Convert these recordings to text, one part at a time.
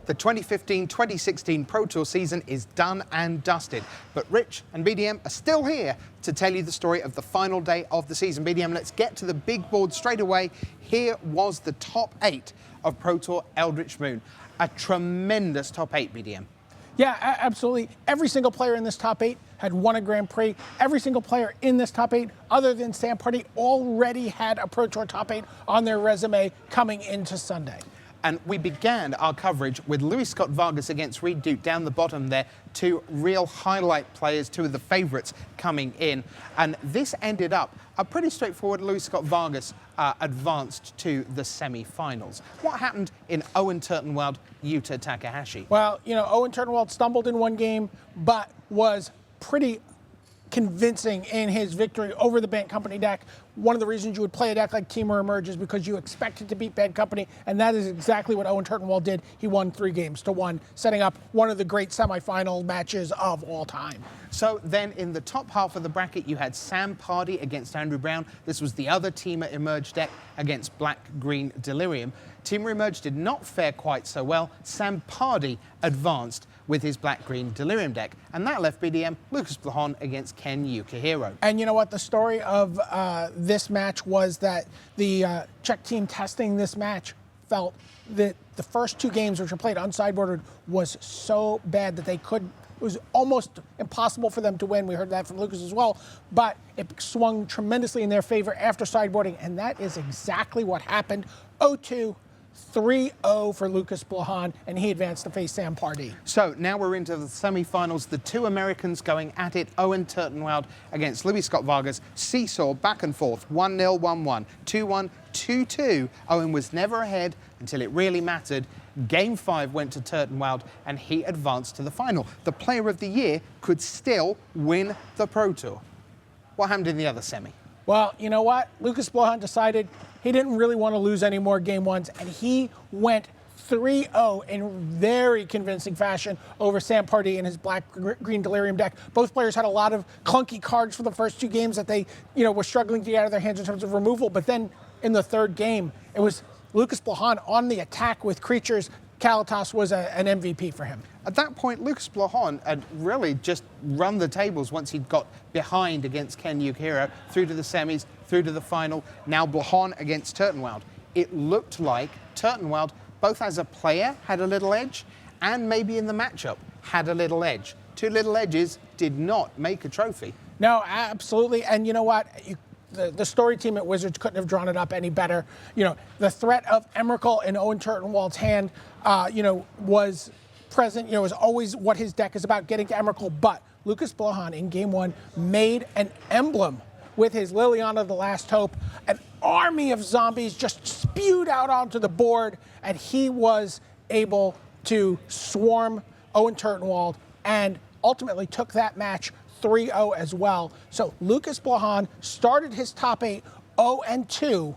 The 2015-2016 Pro Tour season is done and dusted, but Rich and BDM are still here to tell you the story of the final day of the season. BDM, let's get to the big board straight away. Here was the top 8 of Pro Tour Eldritch Moon. A tremendous top 8, BDM. Yeah, absolutely. Every single player in this top 8 had won a Grand Prix. Every single player in this top 8, other than Sam Pardee, already had a Pro Tour top 8 on their resume coming into Sunday. And we began our coverage with Luis Scott Vargas against Reed Duke down the bottom there. Two real highlight players, two of the favourites coming in. And this ended up a pretty straightforward Luis Scott Vargas advanced to the semi-finals. What happened in Owen Turtenwald, Yuta Takahashi? Well, you know, Owen Turtenwald stumbled in one game, but was pretty convincing in his victory over the Bad Company deck. One of the reasons you would play a deck like Teamer Emerge is because you expected to beat Bad Company, and that is exactly what Owen Turtenwald did. He won 3 games to 1, setting up one of the great semifinal matches of all time. So then in the top half of the bracket, you had Sam Pardee against Andrew Brown. This was the other Teamer Emerge deck against Black-Green Delirium. Teamer Emerge did not fare quite so well. Sam Pardee advanced with his Black-Green Delirium deck, and that left BDM Lucas Blahon against Ken Yukihiro. And you know what? The story of this match was that the Czech team testing this match felt that the first 2 games, which were played unsideboarded, was so bad that it was almost impossible for them to win. We heard that from Lucas as well, but it swung tremendously in their favor after sideboarding, and that is exactly what happened. 0-2. 3-0 for Lucas Blahon, and he advanced to face Sam Pardee. So now we're into the semi-finals. The 2 Americans going at it. Owen Turtenwald against Luis Scott Vargas. Seesaw back and forth. 1-0, 1-1, 2-1, 2-2. Owen was never ahead until it really mattered. Game 5 went to Turtenwald, and he advanced to the final. The player of the year could still win the Pro Tour. What happened in the other semi? Well, you know what? Lucas Blahon decided he didn't really want to lose any more game 1s, and he went 3-0 in very convincing fashion over Sam Pardee and his Black-Green Delirium deck. Both players had a lot of clunky cards for the first 2 games that they, were struggling to get out of their hands in terms of removal. But then in the 3rd game, it was Lucas Blahon on the attack with creatures. Kalitas was an MVP for him. At that point, Lucas Blahon had really just run the tables once he'd got behind against Ken Yukihiro, through to the semis, through to the final. Now Blahon against Turtenwald. It looked like Turtenwald, both as a player, had a little edge, and maybe in the matchup had a little edge. 2 little edges did not make a trophy. No, absolutely. And you know what? The story team at Wizards couldn't have drawn it up any better. The threat of Emrakul in Owen Turtenwald's hand, was present. It was always what his deck is about, getting to Emrakul. But Lucas Blahon in game 1 made an emblem with his Liliana the Last Hope. An army of zombies just spewed out onto the board, and he was able to swarm Owen Turtenwald and ultimately took that match 3-0 as well. So Lucas Blahon started his top 8 0-2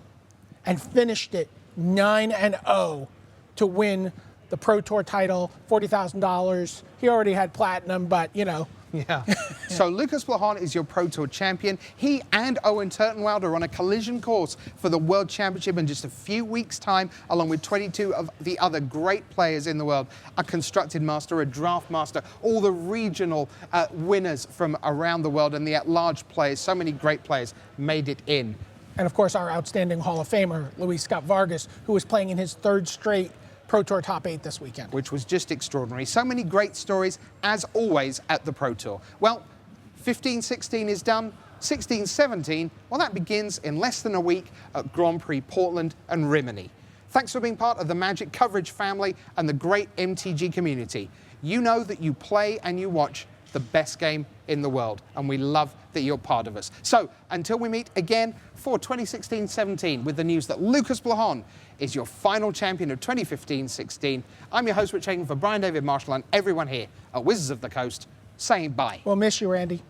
and finished it 9-0 to win the Pro Tour title, $40,000. He already had platinum, but Yeah. So Lucas Blahon is your Pro Tour champion. He and Owen Turtenwald are on a collision course for the World Championship in just a few weeks' time, along with 22 of the other great players in the world. A constructed master, a draft master, all the regional winners from around the world, and the at-large players. So many great players made it in. And of course, our outstanding Hall of Famer, Luis Scott Vargas, who was playing in his 3rd straight Pro Tour top 8 this weekend. Which was just extraordinary. So many great stories, as always, at the Pro Tour. Well, 15-16 is done. 16-17, well, that begins in less than a week at Grand Prix Portland and Rimini. Thanks for being part of the Magic coverage family and the great MTG community. You know that you play and you watch the best game in the world, and we love that you're part of us. So, until we meet again for 2016-17 with the news that Lucas Blahon is your final champion of 2015-16, I'm your host, Rich Hagon, for Brian David-Marshall and everyone here at Wizards of the Coast, saying bye. We'll miss you, Randy.